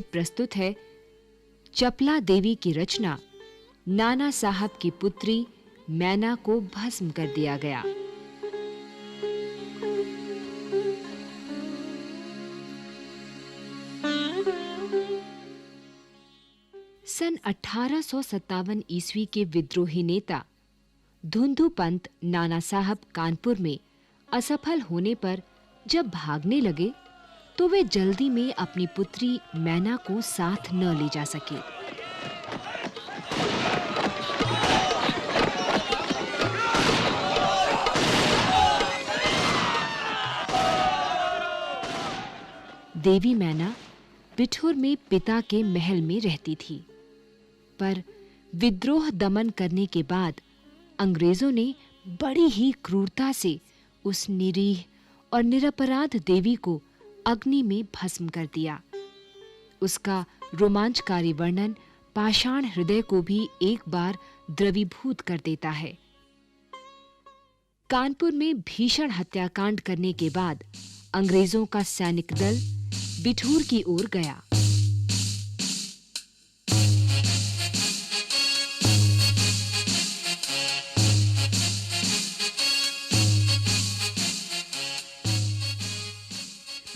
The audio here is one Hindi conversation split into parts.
प्रस्तुत है चपला देवी की रचना नाना साहब की पुत्री मैना को भस्म कर दिया गया। सन 1857 ईस्वी के विद्रोही नेता धुंधुपंत नाना साहब कानपुर में असफल होने पर जब भागने लगे तो वे जल्दी में अपनी पुत्री मैना को साथ न ले जा सके। देवी मैना बिठूर में पिता के महल में रहती थी, पर विद्रोह दमन करने के बाद अंग्रेजों ने बड़ी ही क्रूरता से उस निरीह और निरपराध देवी को अग्नि में भस्म कर दिया। उसका रोमांचकारी वर्णन पाषाण हृदय को भी एक बार द्रवीभूत कर देता है। कानपुर में भीषण हत्याकांड करने के बाद अंग्रेजों का सैनिक दल बिठूर की ओर गया।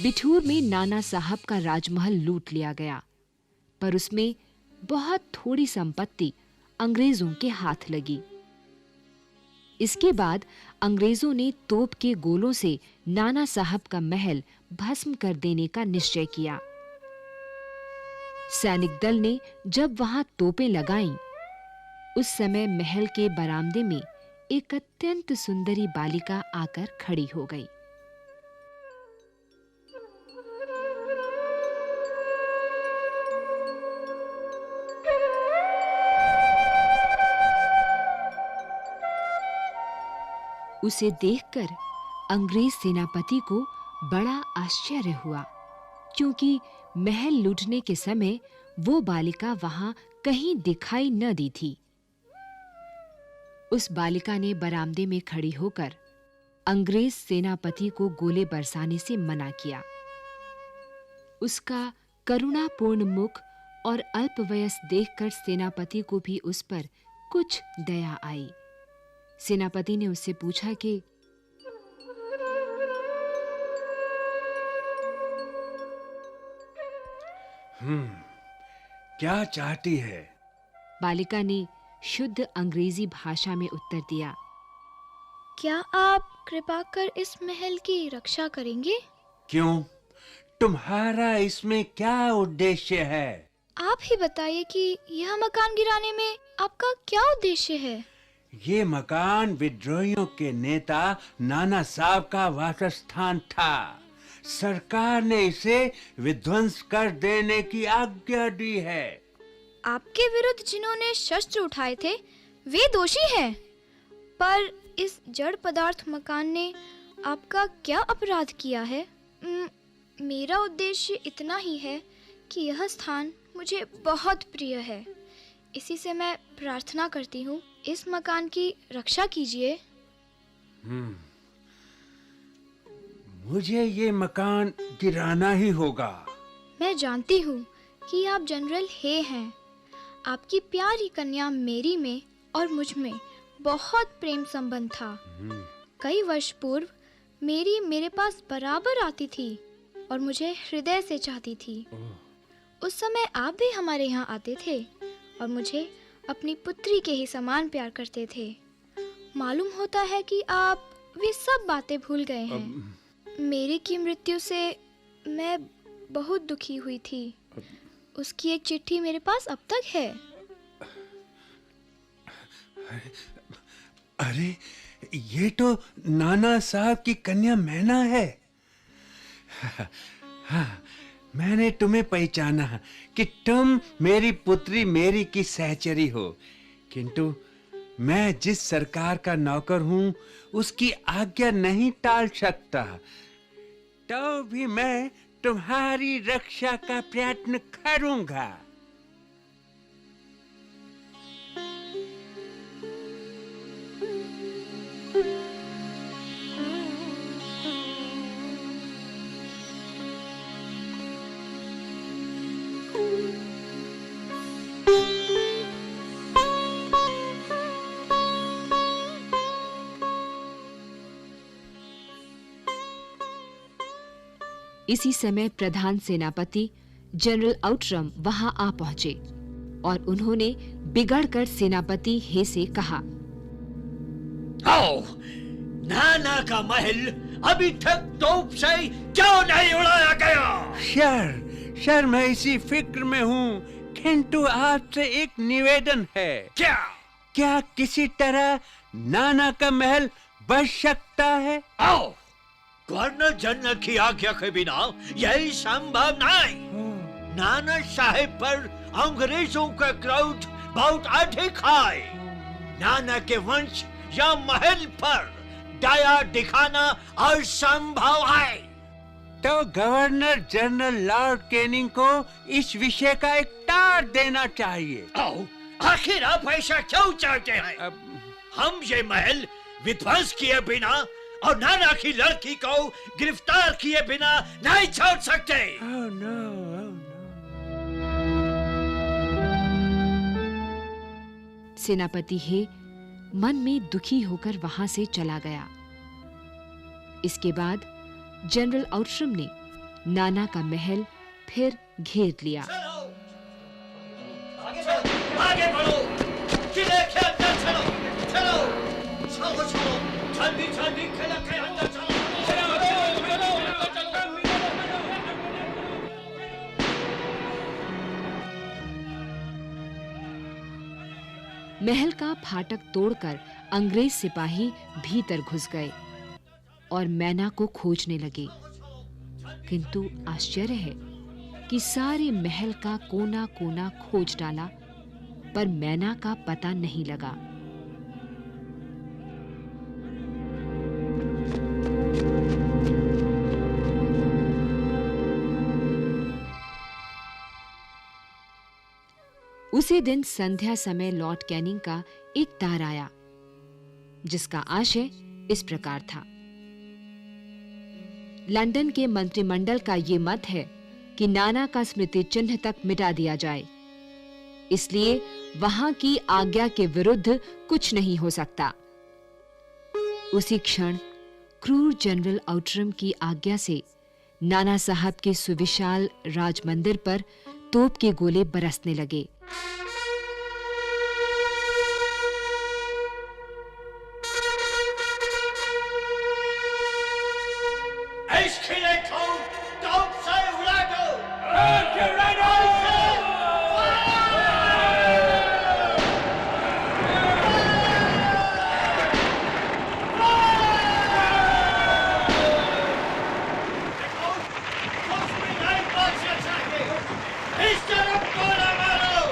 बिठूर में नाना साहब का राजमहल लूट लिया गया, पर उसमें बहुत थोड़ी संपत्ति अंग्रेजों के हाथ लगी। इसके बाद अंग्रेजों ने तोप के गोलों से नाना साहब का महल भस्म कर देने का निश्चय किया। सैनिक दल ने जब वहां तोपें लगाईं, उस समय महल के बरामदे में एक अत्यंत सुंदरी बालिका आकर खड़ी हो गई। उसे देखकर अंग्रेज सेनापति को बड़ा आश्चर्य हुआ, क्योंकि महल लूटने के समय वो बालिका वहां कहीं दिखाई न दी थी। उस बालिका ने बरामदे में खड़ी होकर अंग्रेज सेनापति को गोले बरसाने से मना किया। उसका करुणापूर्ण मुख और अल्पवयस देखकर सेनापति को भी उस पर कुछ दया आई। सेनापति ने उससे पूछा कि क्या चाहती है? बालिका ने शुद्ध अंग्रेजी भाषा में उत्तर दिया, क्या आप कृपा कर इस महल की रक्षा करेंगे? क्यों? तुम्हारा इसमें क्या उद्देश्य है? आप ही बताइए कि यह मकान गिराने में आपका क्या उद्देश्य है? ये मकान विद्रोहियों के नेता नाना साहब का वासस्थान था। सरकार ने इसे विध्वंस कर देने की आज्ञा दी है। आपके विरुद्ध जिन्होंने शस्त्र उठाए थे वे दोषी हैं, पर इस जड़ पदार्थ मकान ने आपका क्या अपराध किया है? मेरा उद्देश्य इतना ही है कि यह स्थान मुझे बहुत प्रिय है। इसी से मैं प्रार्थना करती हूँ, इस मकान की रक्षा कीजिए। मुझे ये मकान गिराना ही होगा। मैं जानती हूँ कि आप जनरल हे हैं। आपकी प्यारी कन्या मेरी में और मुझ में बहुत प्रेम संबंध था। कई वर्ष पूर्व मेरी मेरे पास बराबर आती थी और मुझे हृदय से चाहती थी। उस समय आप भी हमारे यहाँ आते थे और मुझे अपनी पुत्री के ही समान प्यार करते थे। मालूम होता है कि आप वे सब बातें भूल गए हैं। मेरी की मृत्यु से मैं बहुत दुखी हुई थी। उसकी एक चिट्ठी मेरे पास अब तक है। अरे, ये तो नाना साहब की कन्या मैना है। हाँ, मैंने तुम्हें पहचाना कि तुम मेरी पुत्री मेरी की सहचरी हो, किंतु मैं जिस सरकार का नौकर हूँ उसकी आज्ञा नहीं टाल सकता। तो भी मैं तुम्हारी रक्षा का प्रयत्न करूंगा। इसी समय प्रधान सेनापति जनरल आउटरम वहां आ पहुंचे और उन्होंने बिगड़कर सेनापति हे से कहा, आओ, नाना का महल अभी तक तोप से क्यों नहीं उड़ाया गया? सर मैं इसी फिक्र में हूँ। किंतु आपसे एक निवेदन है। क्या किसी तरह नाना का महल बच सकता है? आओ, गवर्नर जनरल की आज्ञा के बिना यही संभव नहीं। नाना साहिब पर अंग्रेजों का क्राउड बहुत अधिक है। नाना के वंश या महल पर दया दिखाना असंभव है। तो गवर्नर जनरल लॉर्ड कैनिंग को इस विषय का एक तार देना चाहिए। आओ, आखिर आप ऐसा क्यों चाहते हैं? हम ये महल विध्वंस किए बिना और नाना की लड़की को गिरफ्तार किए बिना नहीं छोड़ सकते। Oh, no. सेनापति हे मन में दुखी होकर वहां से चला गया। इसके बाद जनरल आउटरम ने नाना का महल फिर घेर लिया। आगे बढ़ो, किले के अंदर चलो, चलो, जल्दी किले के अंदर चलो। महल का फाटक तोड़कर अंग्रेज सिपाही भीतर घुस गए और मैना को खोजने लगे। किंतु आश्चर्य है कि सारे महल का कोना-कोना खोज डाला, पर मैना का पता नहीं लगा। उसी दिन संध्या समय लॉर्ड कैनिंग का एक तार आया, जिसका आशय इस प्रकार था। लंदन के मंत्रिमंडल का ये मत है कि नाना का स्मृति चिन्ह तक मिटा दिया जाए, इसलिए वहां की आज्ञा के विरुद्ध कुछ नहीं हो सकता। उसी क्षण क्रूर जनरल आउटरम की आज्ञा से नाना साहब के सुविशाल राजमंदिर पर तोप के गोले बरसने लगे। इस किले को तोप से उड़ा दो। इस तरफ गोला मारो।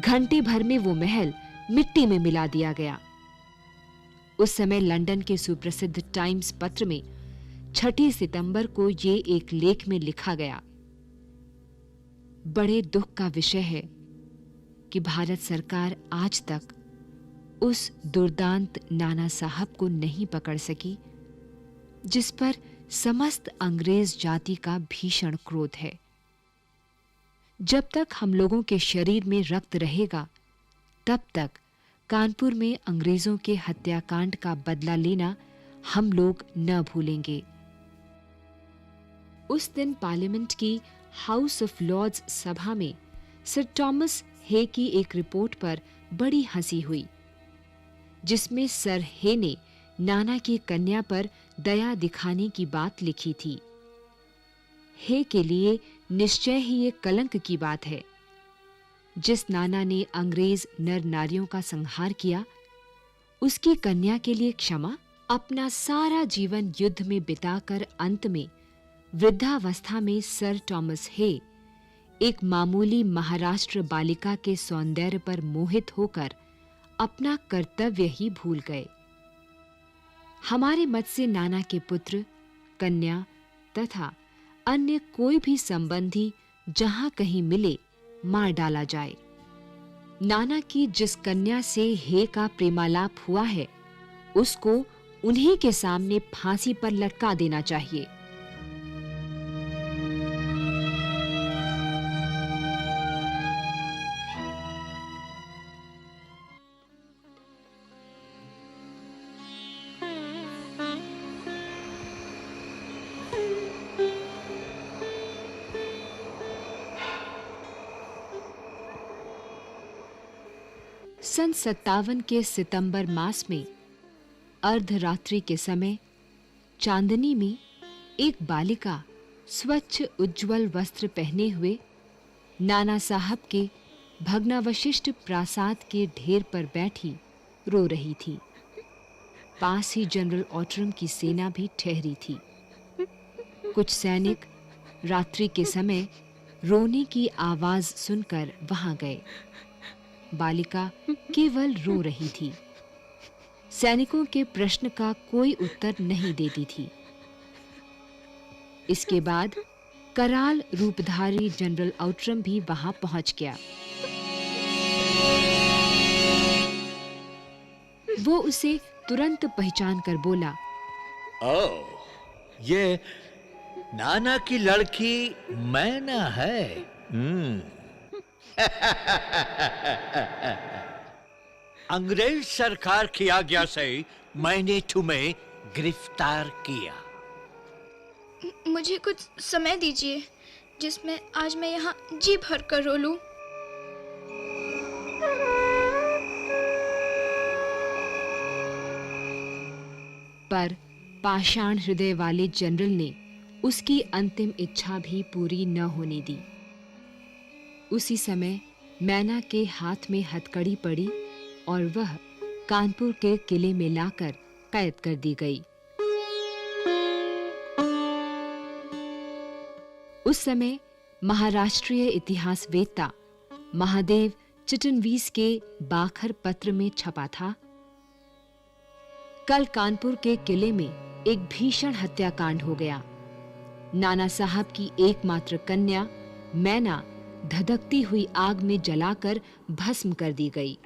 घंटे भर में वो महल मिट्टी में मिला दिया गया। उस समय लंदन के सुप्रसिद्ध टाइम्स पत्र में 6 सितंबर को ये एक लेख में लिखा गया, बड़े दुख का विषय है कि भारत सरकार आज तक उस दुर्दांत नाना साहब को नहीं पकड़ सकी जिस पर समस्त अंग्रेज जाति का भीषण क्रोध है। जब तक हम लोगों के शरीर में रक्त रहेगा, तब तक कानपुर में अंग्रेजों के हत्याकांड का बदला लेना हम लोग न भूलेंगे। उस दिन पार्लियामेंट की हाउस ऑफ लॉर्ड्स सभा में सर थॉमस हे की एक रिपोर्ट पर बड़ी हंसी हुई, जिसमें सर हे ने नाना की कन्या पर दया दिखाने की बात लिखी थी। हे के लिए निश्चय ही ये कलंक की बात है। जिस नाना ने अंग्रेज नर नारियों का संहार किया, उसकी कन्या के लिए क्षमा? अपना सारा जीवन युद्ध में बिताकर अंत में वृद्धावस्था में सर थॉमस हे एक मामूली महाराष्ट्र बालिका के सौंदर्य पर मोहित होकर अपना कर्तव्य ही भूल गए। हमारे मत से नाना के पुत्र, कन्या तथा अन्य कोई भी संबंधी जहां कहीं मिले मार डाला जाए। नाना की जिस कन्या से हे का प्रेमालाप हुआ है, उसको उन्हीं के सामने फांसी पर लटका देना चाहिए। सन 57 के सितंबर मास में अर्धरात्रि के समय चांदनी में एक बालिका स्वच्छ उज्जवल वस्त्र पहने हुए नाना साहब के भग्नावशिष्ट प्रासाद के ढेर पर बैठी रो रही थी। पास ही जनरल ऑटरम की सेना भी ठहरी थी। कुछ सैनिक रात्रि के समय रोने की आवाज सुनकर वहां गए। बालिका केवल रो रही थी। सैनिकों के प्रश्न का कोई उत्तर नहीं देती थी। इसके बाद कराल रूपधारी जनरल ऑटरम भी वहां पहुंच गया। वो उसे तुरंत पहचान कर बोला, ओह, ये नाना की लड़की मैना है। अंग्रेज सरकार की आज्ञा से मैंने तुम्हें गिरफ्तार किया। मुझे कुछ समय दीजिए जिसमें आज मैं यहाँ जी भर कर रो लूं। पर पाषाण हृदय वाले जनरल ने उसकी अंतिम इच्छा भी पूरी न होने दी। उसी समय मैना के हाथ में हथकड़ी पड़ी और वह कानपुर के किले में लाकर कैद कर दी गई। उस समय महाराष्ट्रीय इतिहासवेत्ता महादेव चिटनवीस के बाखर पत्र में छपा था, कल कानपुर के किले में एक भीषण हत्याकांड हो गया। नाना साहब की एकमात्र कन्या मैना धधकती हुई आग में जलाकर भस्म कर दी गई।